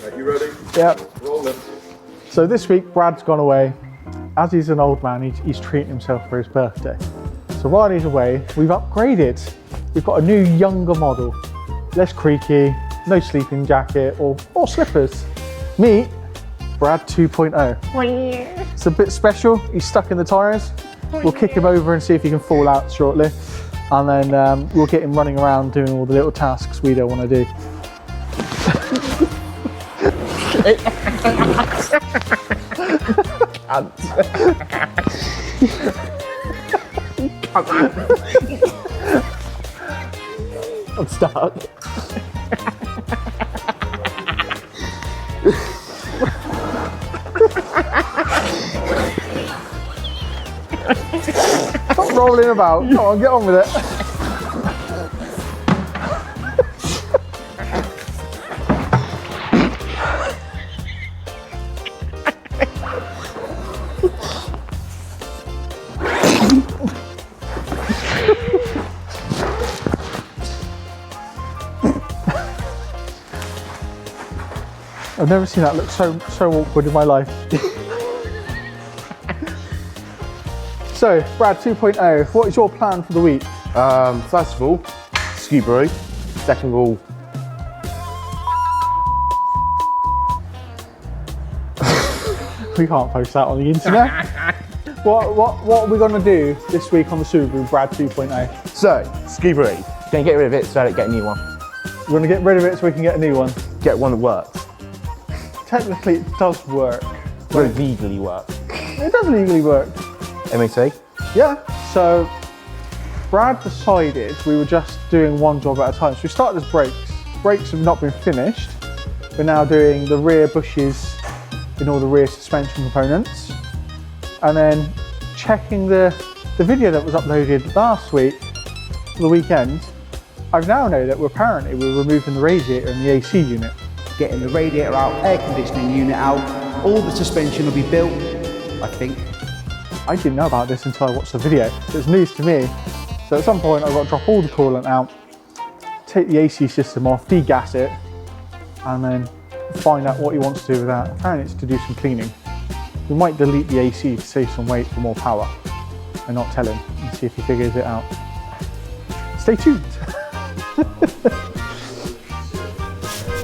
Are you ready? Yeah. Rolling. So this week, Brad's gone away. As he's an old man, he's treating himself for his birthday. So while he's away, we've upgraded. We've got a new, younger model. Less creaky, no sleeping jacket or slippers. Meet Brad 2.0. It's a bit special. He's stuck in the tyres. We'll kick him over and see if he can fall out shortly. And then we'll get him running around doing all the little tasks we don't want to do. I'm stuck. Stop rolling about. Come on, get on with it. I've never seen that look so awkward in my life. So, Brad 2.0, what is your plan for the week? First of all, Subaru. Second of all, we can't post that on the internet. What are we going to do this week on the Subaru Brad 2.0? so Subaru. Gonna get rid of it so I don't get a new one. We're going to get rid of it so we can get a new one. Get one that works. Technically, it does work. Will it legally work? It does legally work. MOT? Yeah. So, Brad decided we were just doing one job at a time. So we started as brakes. Brakes have not been finished. We're now doing the rear bushes in all the rear suspension components. And then checking the video that was uploaded last week, for the weekend, I now know that we're removing the radiator and the AC unit. Getting the radiator out, air conditioning unit out, all the suspension will be built, I think. I didn't know about this until I watched the video. So it's news to me. So at some point I've got to drop all the coolant out, take the AC system off, degas it, and then find out what he wants to do with that. Apparently it's to do some cleaning. We might delete the AC to save some weight for more power and not tell him and see if he figures it out. Stay tuned.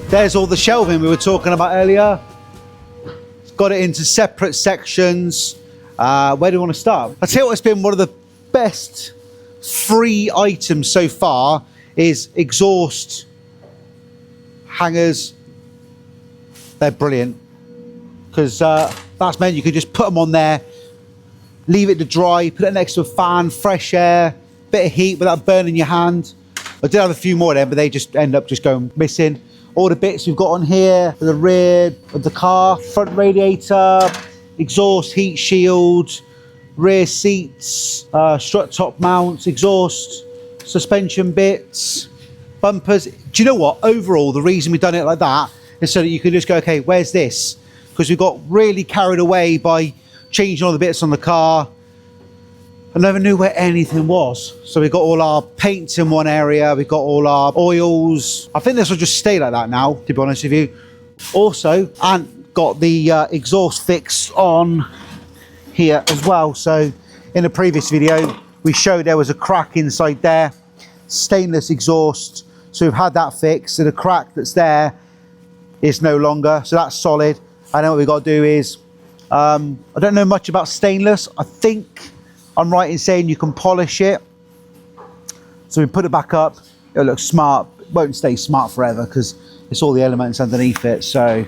There's all the shelving we were talking about earlier. Got it into separate sections. Where do you want to start? I'll tell you what's been one of the best free items so far is exhaust hangers. They're brilliant because that's meant you could just put them on there, leave it to dry, put it next to a fan, fresh air, bit of heat without burning your hand. I did have a few more of them, but they just end up just going missing. All the bits we've got on here for the rear of the car, front radiator, exhaust heat shield, rear seats, strut top mounts, exhaust, suspension bits, bumpers. Do you know what? Overall, the reason we've done it like that is so that you can just go, okay, where's this? Because we got really carried away by changing all the bits on the car. I never knew where anything was. So we got all our paints in one area, we got all our oils. I think this will just stay like that now, to be honest with you. Also, Ant got the exhaust fix on here as well. So in the previous video, we showed there was a crack inside there, stainless exhaust. So we've had that fixed, so the crack that's there is no longer, so that's solid. And then what we've got to do is, I don't know much about stainless. I think I'm right in saying you can polish it. So we put it back up, it'll look smart. It won't stay smart forever because it's all the elements underneath it. So,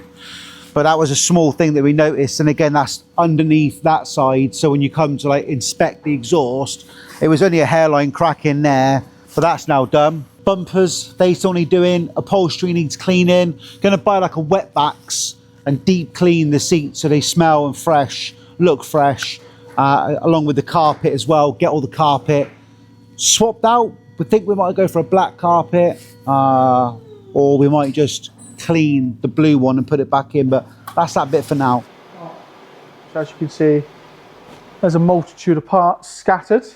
but that was a small thing that we noticed. And again, that's underneath that side. So when you come to like inspect the exhaust, it was only a hairline crack in there, but that's now done. Bumpers, they still need doing. Upholstery needs cleaning. Gonna buy like a wetbacks and deep clean the seats so they smell and fresh, look fresh. Along with the carpet as well, get all the carpet swapped out. We think we might go for a black carpet, or we might just clean the blue one and put it back in, but that's that bit for now. So as you can see, there's a multitude of parts scattered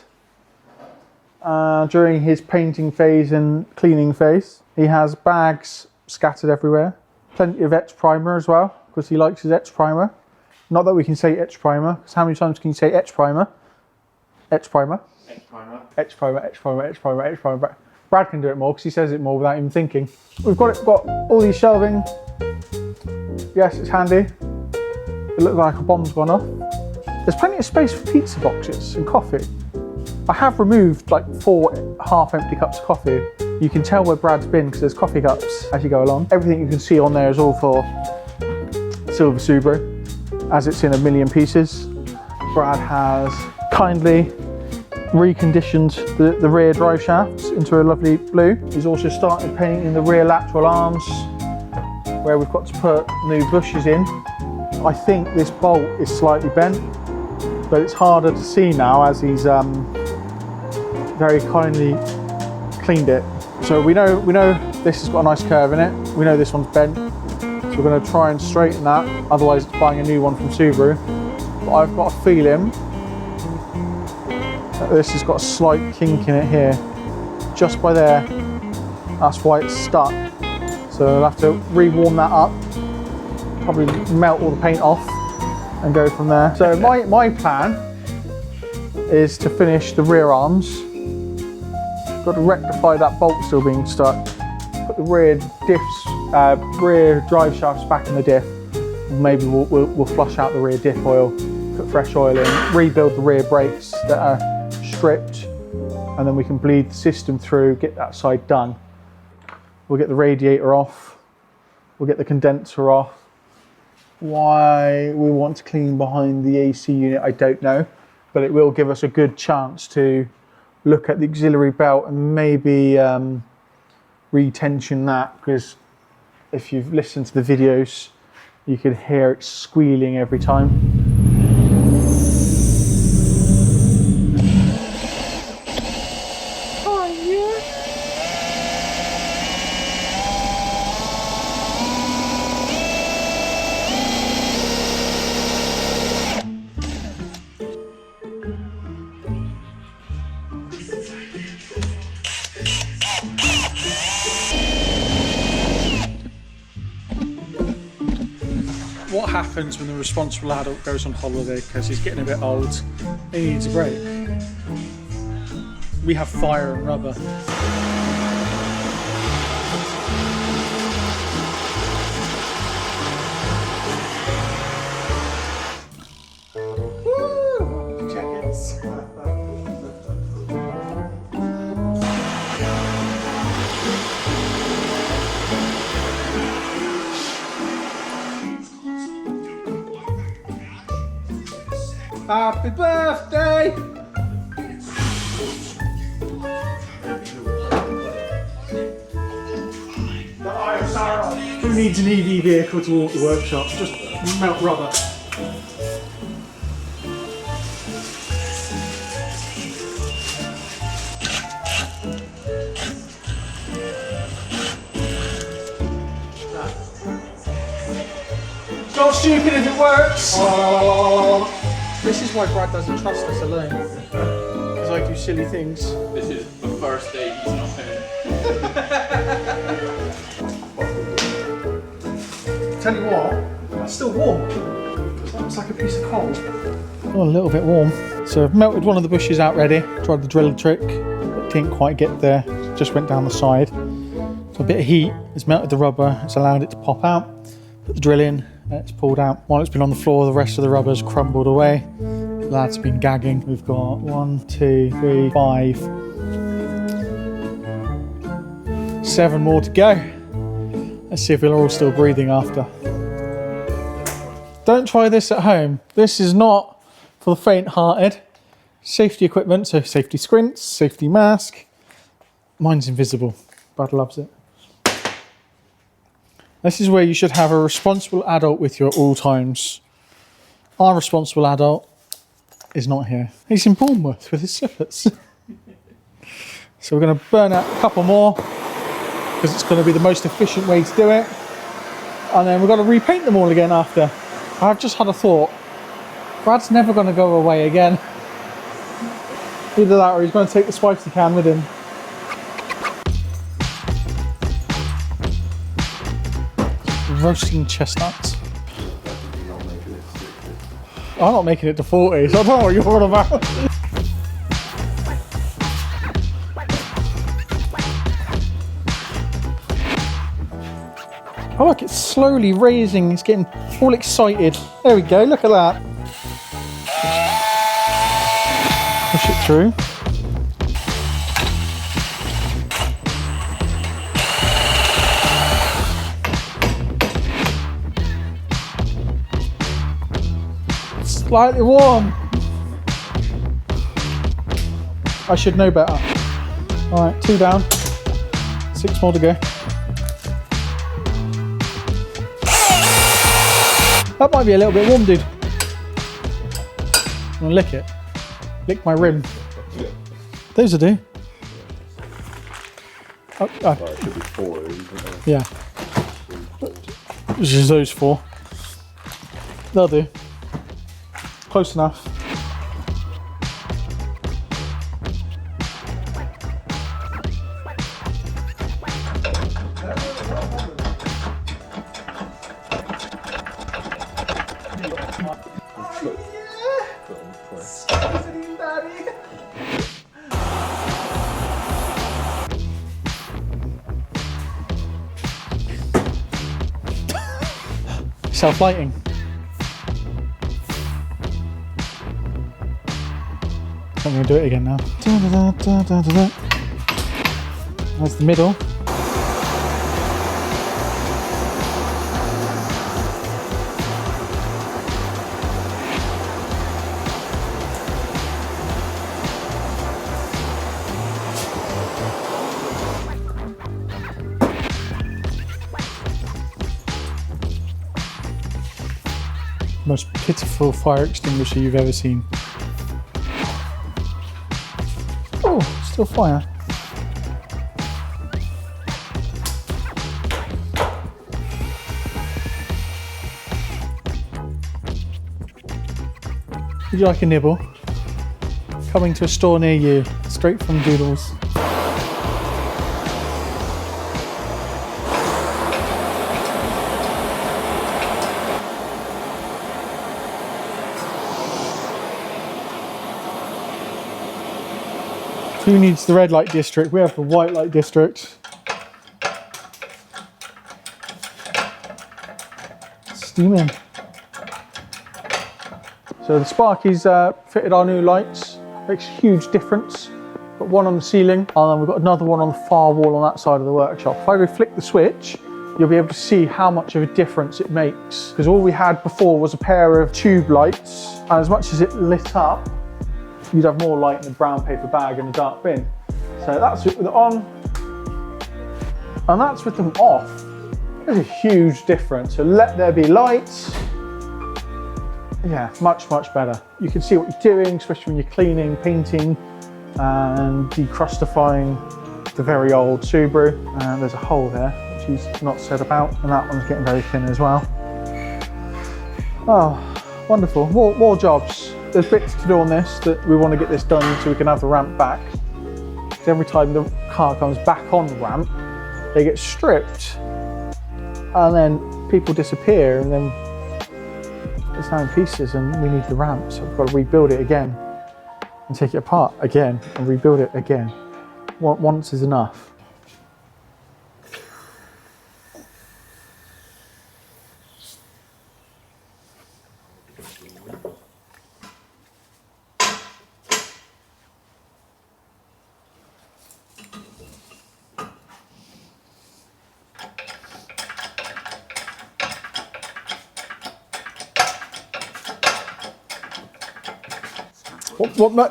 during his painting phase and cleaning phase. He has bags scattered everywhere. plenty of etch primer as well, because he likes his etch primer. Not that we can say etch primer, because how many times can you say etch primer? Etch primer. Etch primer. Etch primer, etch primer, etch primer, etch primer. Brad can do it more because he says it more without even thinking. We've got all these shelving. Yes, it's handy. It looks like a bomb's gone off. There's plenty of space for pizza boxes and coffee. I have removed like 4 half-empty cups of coffee. You can tell where Brad's been because there's coffee cups as you go along. Everything you can see on there is all for silver Subaru, as it's in a million pieces. Brad has kindly reconditioned the rear drive shafts into a lovely blue. He's also started painting the rear lateral arms, where we've got to put new bushes in. I think this bolt is slightly bent, but it's harder to see now as he's very kindly cleaned it. So we know this has got a nice curve in it. We know this one's bent, so we're going to try and straighten that. Otherwise, it's buying a new one from Subaru. But I've got a feeling that this has got a slight kink in it here, just by there. That's why it's stuck. So I'll have to re-warm that up, probably melt all the paint off and go from there. So my plan is to finish the rear arms. Got to rectify that bolt still being stuck. Put the rear diffs, rear drive shafts back in the diff. Maybe we'll flush out the rear diff oil, put fresh oil in, rebuild the rear brakes that are stripped, and then we can bleed the system through, get that side done. We'll get the radiator off, we'll get the condenser off. Why we want to clean behind the AC unit, I don't know, but it will give us a good chance to look at the auxiliary belt and maybe retension that, because if you've listened to the videos, you can hear it squealing every time. What happens when the responsible adult goes on holiday because he's getting a bit old? He needs a break. We have fire and rubber. Woo! Jackets. Happy birthday! Who needs an EV vehicle to walk the workshop? Just melt rubber. It's not stupid if it works! This is why Brad doesn't trust us alone. Because I do silly things. This is the first day he's not home. Tell you what, it's still warm. It's like a piece of coal. Oh, a little bit warm. So I've melted one of the bushes out ready. Tried the drill trick, but didn't quite get there. Just went down the side. So a bit of heat has melted the rubber. It's allowed it to pop out. Put the drill in. It's pulled out. While it's been on the floor, the rest of the rubber's crumbled away. The lad's been gagging. We've got 1, 2, 3, 5, 7 more to go. Let's see if we're all still breathing after. Don't try this at home. This is not for the faint-hearted. Safety equipment, so safety squints, safety mask. Mine's invisible. Brad loves it. This is where you should have a responsible adult with you at all times. Our responsible adult is not here. He's in Bournemouth with his slippers. So we're going to burn out a couple more because it's going to be the most efficient way to do it. And then we've got to repaint them all again after. I've just had a thought. Brad's never going to go away again. Either that or he's going to take the spicy can with him. Roasting chestnuts. I'm not making it to 40, so I don't know what you're on about. Oh look, it's slowly raising, it's getting all excited. There we go, look at that. Push it through. Slightly warm. I should know better. All right, 2 down, 6 more to go. That might be a little bit warm, dude. I'm gonna lick it. Lick my rim. Those will do. It should be 4, isn't it? Yeah. Just those 4. They'll do. Close enough. Self-lighting. I'm going to do it again now. That's the middle. Most pitiful fire extinguisher you've ever seen. Oh, still fire. Would you like a nibble? Coming to a store near you, straight from Doodles. Who needs the red light district? We have the white light district. Steaming. So the Sparky's fitted our new lights. Makes a huge difference. Got one on the ceiling, and then we've got another one on the far wall on that side of the workshop. If I go flick the switch, you'll be able to see how much of a difference it makes. Because all we had before was a pair of tube lights, and as much as it lit up, you'd have more light in the brown paper bag and the dark bin. So that's with it on, and that's with them off. There's a huge difference. So let there be lights. Yeah, much, much better. You can see what you're doing, especially when you're cleaning, painting, and decrustifying the very old Subaru. And there's a hole there, which he's not said about, and that one's getting very thin as well. Oh, wonderful. More jobs. There's bits to do on this that we want to get this done so we can have the ramp back. Because every time the car comes back on the ramp, they get stripped, and then people disappear, and then it's now in pieces, and we need the ramp, so we've got to rebuild it again and take it apart again and rebuild it again. Once is enough.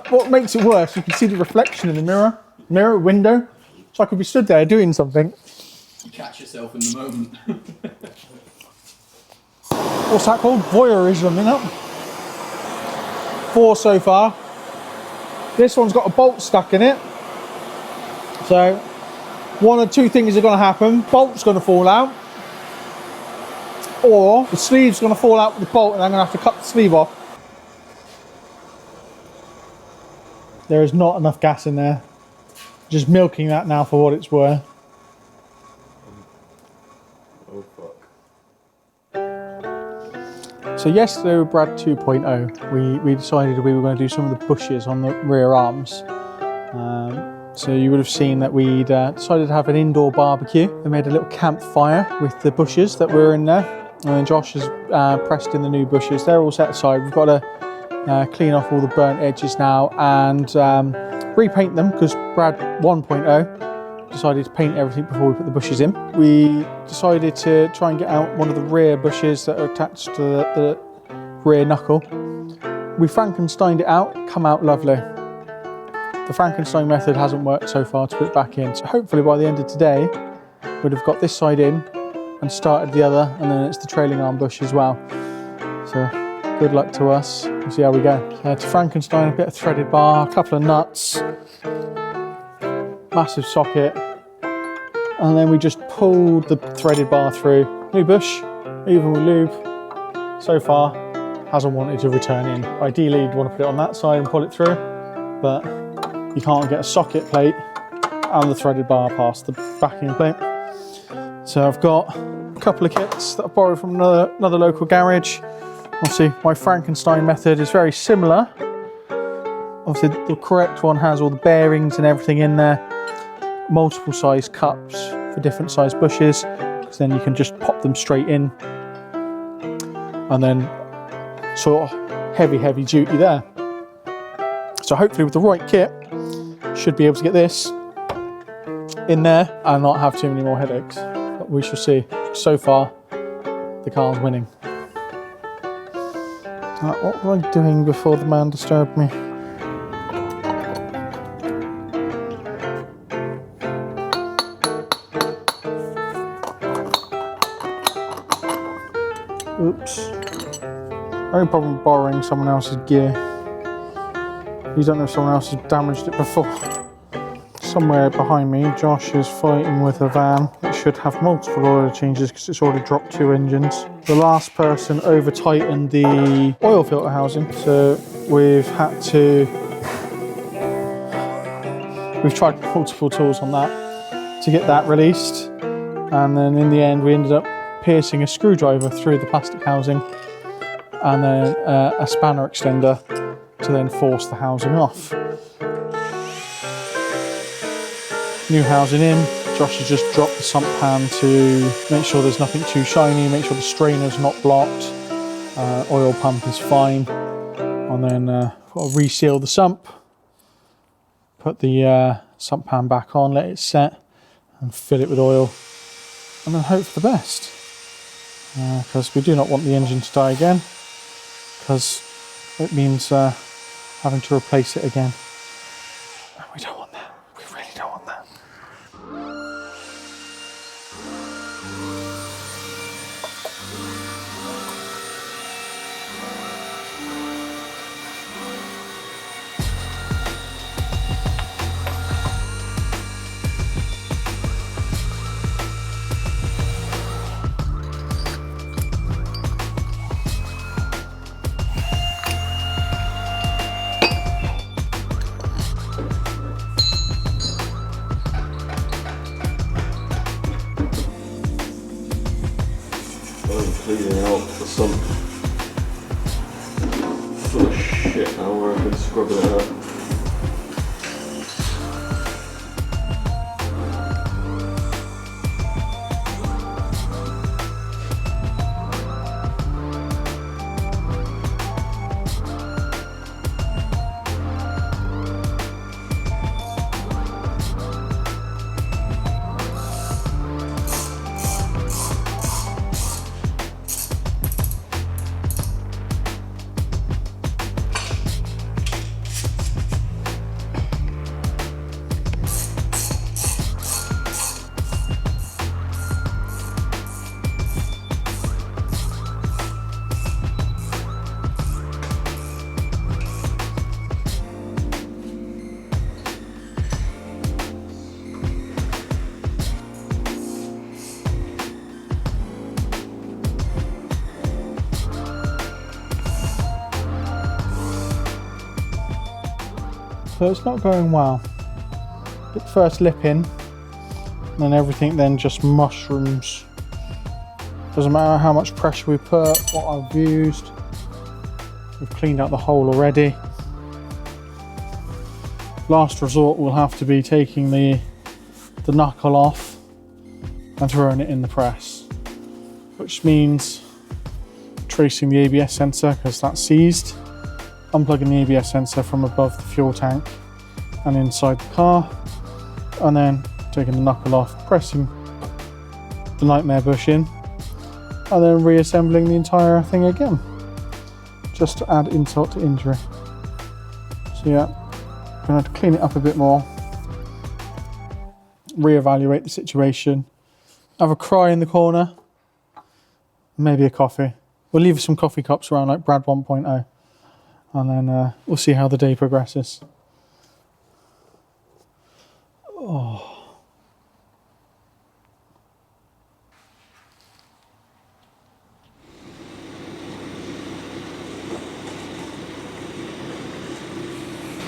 What makes it worse, you can see the reflection in the mirror window. So I could be stood there doing something. Catch yourself in the moment. What's that called? Voyeurism, you know? 4 so far. This one's got a bolt stuck in it. So, one of 2 things are going to happen. Bolt's going to fall out. Or the sleeve's going to fall out with the bolt and I'm going to have to cut the sleeve off. There is not enough gas in there. Just milking that now for what it's worth. Oh fuck. So yesterday with Brad 2.0, we decided we were going to do some of the bushes on the rear arms. So you would have seen that we'd decided to have an indoor barbecue. We made a little campfire with the bushes that were in there. And then Josh has pressed in the new bushes. They're all set aside. We've got to clean off all the burnt edges now and repaint them, because Brad 1.0 decided to paint everything before we put the bushes in. We decided to try and get out one of the rear bushes that are attached to the rear knuckle. We Frankensteined it out, it come out lovely. The Frankenstein method hasn't worked so far to put it back in. So hopefully by the end of today, we'd have got this side in and started the other, and then it's the trailing arm bush as well. So good luck to us. We'll see how we go. To Frankenstein, a bit of threaded bar, a couple of nuts, massive socket, and then we just pulled the threaded bar through. New bush, even with lube, so far hasn't wanted to return in. Ideally you'd want to put it on that side and pull it through, but you can't get a socket plate and the threaded bar past the backing plate. So I've got a couple of kits that I borrowed from another local garage. Obviously my Frankenstein method is very similar. Obviously the correct one has all the bearings and everything in there. Multiple size cups for different size bushes, because then you can just pop them straight in. And then sort of heavy duty there. So hopefully with the right kit, should be able to get this in there and not have too many more headaches. But we shall see. So far, the car's winning. What was I doing before the man disturbed me? Oops. Only problem borrowing someone else's gear. You don't know if someone else has damaged it before. Somewhere behind me, Josh is fighting with a van that should have multiple oil changes because it's already dropped 2 engines. The last person over tightened the oil filter housing, so we've tried multiple tools on that to get that released, and then in the end we ended up piercing a screwdriver through the plastic housing and then a spanner extender to then force the housing off. New housing in. Josh has just dropped the sump pan to make sure there's nothing too shiny, make sure the strainer's not blocked, oil pump is fine, and then I'll reseal the sump, put the sump pan back on, let it set and fill it with oil, and then hope for the best, because we do not want the engine to die again, because it means having to replace it again. We don't want that. We really don't want that. Cleaning out the sump full of shit now, where I've been scrubbing it out. So it's not going well. Get the first lip in, and then everything then just mushrooms Doesn't matter how much pressure we put, what I've used. We've cleaned out the hole already. Last resort will have to be taking the knuckle off and throwing it in the press, which means tracing the ABS sensor because that's seized, unplugging the ABS sensor from above the fuel tank and inside the car, and then taking the knuckle off, pressing the nightmare bush in, and then reassembling the entire thing again, just to add insult to injury. So yeah, I'm going to clean it up a bit more, reevaluate the situation, have a cry in the corner, maybe a coffee. We'll leave some coffee cups around like Brad 1.0, and then we'll see how the day progresses. Oh.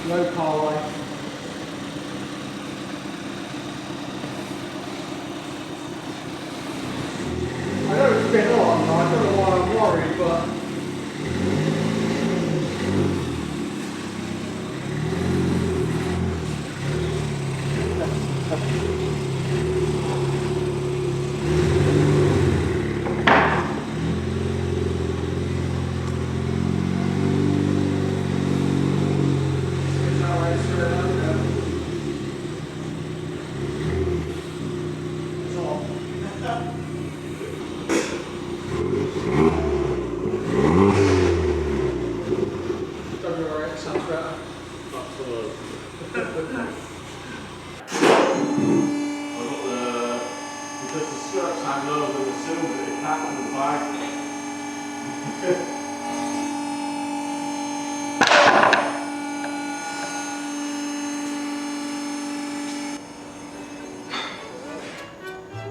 No car life. I know it's been on, I don't know why I'm worried, but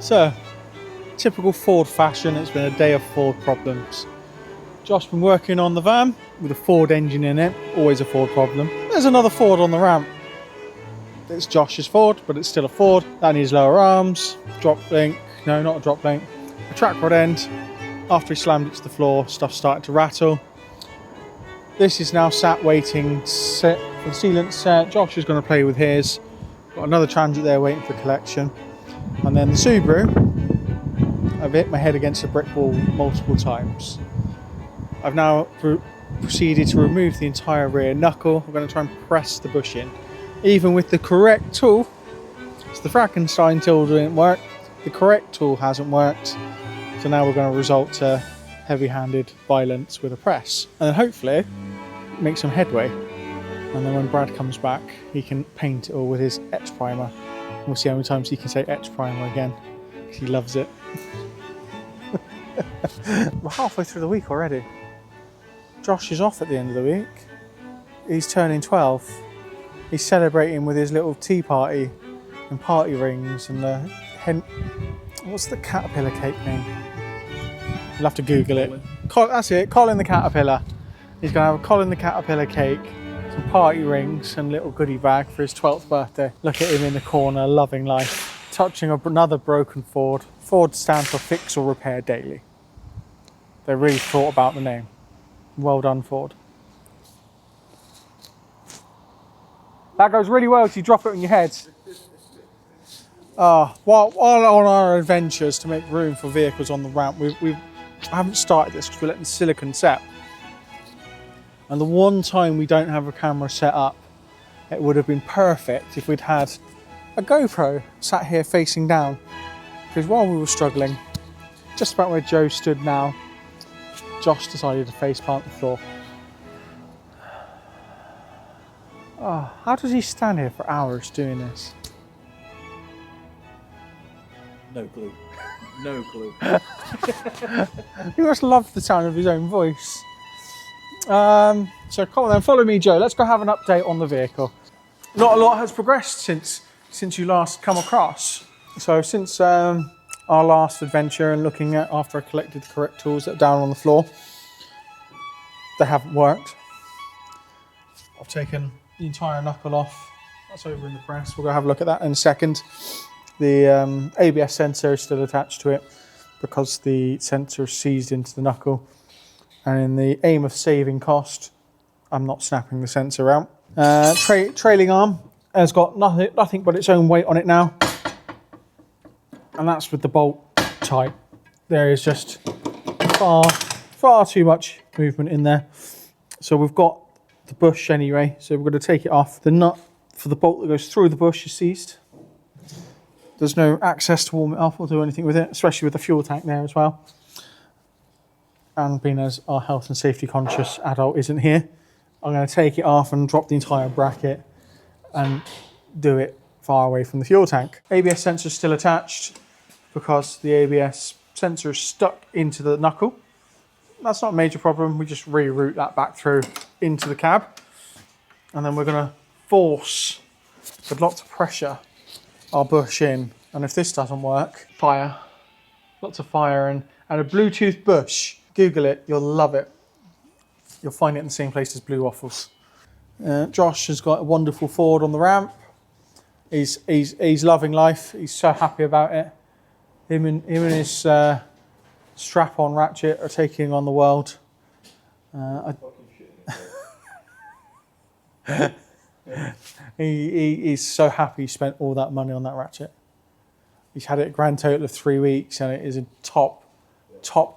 so, typical Ford fashion, it's been a day of Ford problems. Josh's been working on the van with a Ford engine in it, always a Ford problem. There's another Ford on the ramp. It's Josh's Ford, but it's still a Ford. That needs lower arms, drop link, no, not a drop link, a track rod end. After he slammed it to the floor, stuff started to rattle. This is now sat waiting for the sealant set. Josh is going to play with his. Got another Transit there waiting for collection. And then the Subaru, I've hit my head against a brick wall multiple times. I've now proceeded to remove the entire rear knuckle. We're going to try and press the bush in. Even with the correct tool, so the Frankenstein tool didn't work, the correct tool hasn't worked. So now we're going to resort to heavy-handed violence with a press. And then hopefully make some headway. And then when Brad comes back, he can paint it all with his etch primer. We'll see how many times he can say etch primer again, because he loves it. We're halfway through the week already. Josh is off at the end of the week. He's turning 12. He's celebrating with his little tea party and party rings and the what's the caterpillar cake name? You'll have to Google it. That's it, Colin the Caterpillar. He's going to have a Colin the Caterpillar cake, some party rings and a little goodie bag for his 12th birthday. Look at him in the corner, loving life. Touching another broken Ford. Ford stands for Fix or Repair Daily. They really thought about the name. Well done, Ford. That goes really well if you drop it on your head. While on our adventures to make room for vehicles on the ramp, I haven't started this because we're letting the silicon set. And the one time we don't have a camera set up, it would have been perfect if we'd had a GoPro sat here facing down. Because while we were struggling, just about where Joe stood now, Josh decided to face plant the floor. Oh, how does he stand here for hours doing this? No clue. No clue. He must love the sound of his own voice. So come on then, follow me, Joe. Let's go have an update on the vehicle. Not a lot has progressed since you last come across. So since our last adventure and looking at after I collected the correct tools that are down on the floor, they haven't worked. I've taken the entire knuckle off. That's over in the press. We'll go have a look at that in a second. The ABS sensor is still attached to it. because the sensor is seized into the knuckle. And in the aim of saving cost, I'm not snapping the sensor out. Trailing arm has got nothing but its own weight on it now. And that's with the bolt tight. There is just far too much movement in there. So we've got the bush anyway, so we're going to take it off. The nut for the bolt that goes through the bush is seized. There's no access to warm it up or do anything with it, especially with the fuel tank there as well. And being as our health and safety conscious adult isn't here, I'm going to take it off and drop the entire bracket and do it far away from the fuel tank. ABS sensor is still attached because the ABS sensor is stuck into the knuckle. That's not a major problem. We just reroute that back through into the cab. And then we're going to force, with lots of pressure, our bush in. And if this doesn't work, fire. Lots of fire and a Bluetooth bush. Google it, you'll love it. You'll find it in the same place as Blue Waffles. Josh has got a wonderful Ford on the ramp. He's loving life. He's so happy about it. Him and his strap-on ratchet are taking on the world. He's so happy he spent all that money on that ratchet. He's had it a grand total of 3 weeks, and it is a top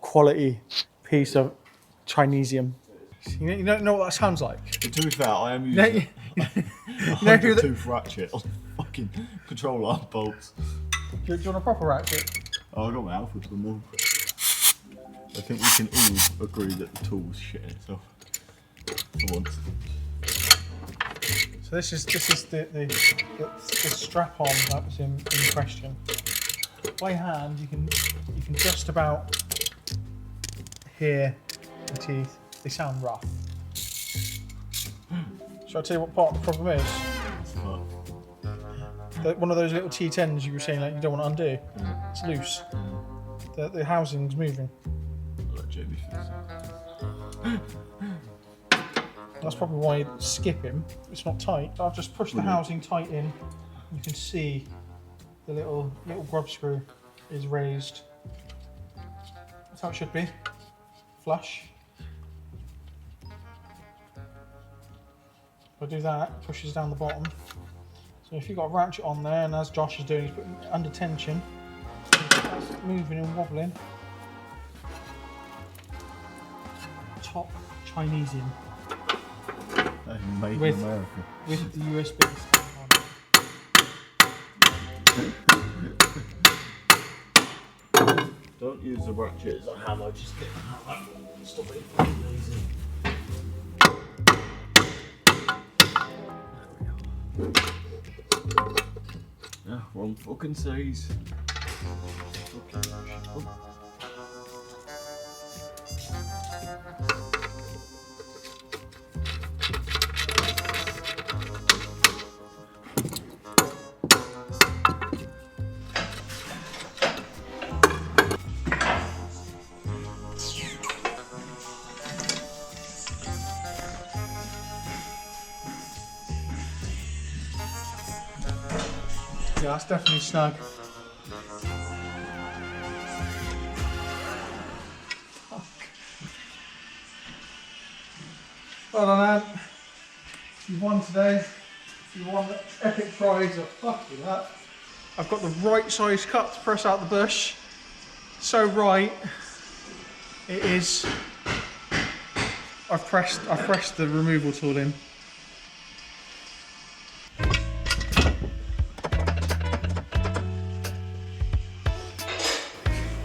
quality piece of Chinesium. You don't know what that sounds like? To be fair, I am using a 100-tooth ratchet on fucking control arm bolts. Do you want a proper ratchet? Oh, I got my Alpha to them all. I think we can all agree that the tool's shit itself for once. So this is the strap-on that was in question. By hand, you can just hear the teeth. They sound rough. Shall I tell you what part of the problem is? One of those little T10s you were saying like you don't want to undo. Yeah. It's loose. The housing's moving. Like Jamie That's probably why you skip him. It's not tight. So I've just pushed the housing tight in. You can see the little grub screw is raised. That's how it should be. Flush. If I do that, it pushes down the bottom. So if you've got a ratchet on there, and as Josh is doing, he's putting it under tension, that's moving and wobbling. Top Chinesium. Made in America. With the USB on it. Don't use the ratchet as a hammer, just get the hammer. Stop it from blazing. Yeah, one fucking says. Yeah, that's definitely snug. Well done, Ant. You won today. You won the epic prize of fucking that. I've got the right size cut to press out the bush. So right, it is. I've pressed the removal tool in.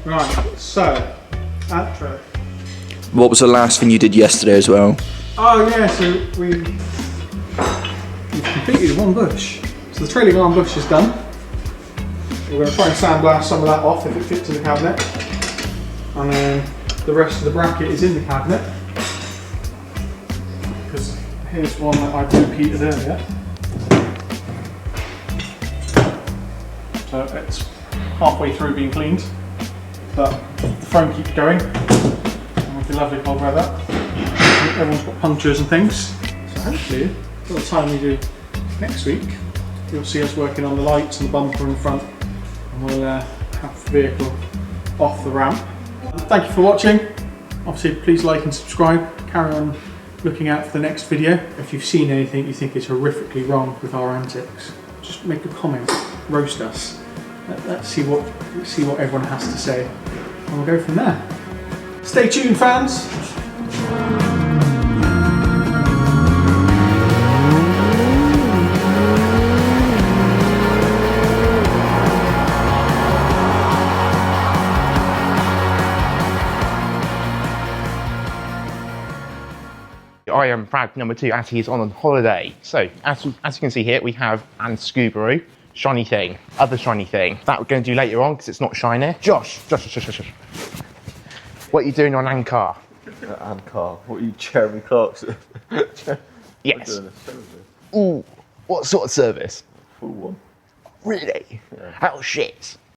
Right, so, outro. What was the last thing you did yesterday as well? Oh yeah, so we've completed one bush. So the trailing arm bush is done. We're going to try and sandblast some of that off if it fits in the cabinet. And then the rest of the bracket is in the cabinet. Because here's one that I've repeated earlier. So it's halfway through being cleaned. But the phone keeps going, and with the lovely cold weather, everyone's got punctures and things. So hopefully, by the time we do next week, you'll see us working on the lights and the bumper in front, and we'll have the vehicle off the ramp. Thank you for watching. Obviously, please like and subscribe. Carry on looking out for the next video. If you've seen anything you think is horrifically wrong with our antics, just make a comment, roast us. Let's see what everyone has to say, and we'll go from there. Stay tuned, fans. I am Brad number 2 as he's on holiday. So as you can see here, we have an Subaru shiny thing, other shiny thing that we're going to do later on because it's not shiny. Josh, what are you doing on Ankar? Ankar, what are you, Jeremy Clarkson? Yes. Ooh, what sort of service? Full one. Really? Yeah. Oh shit.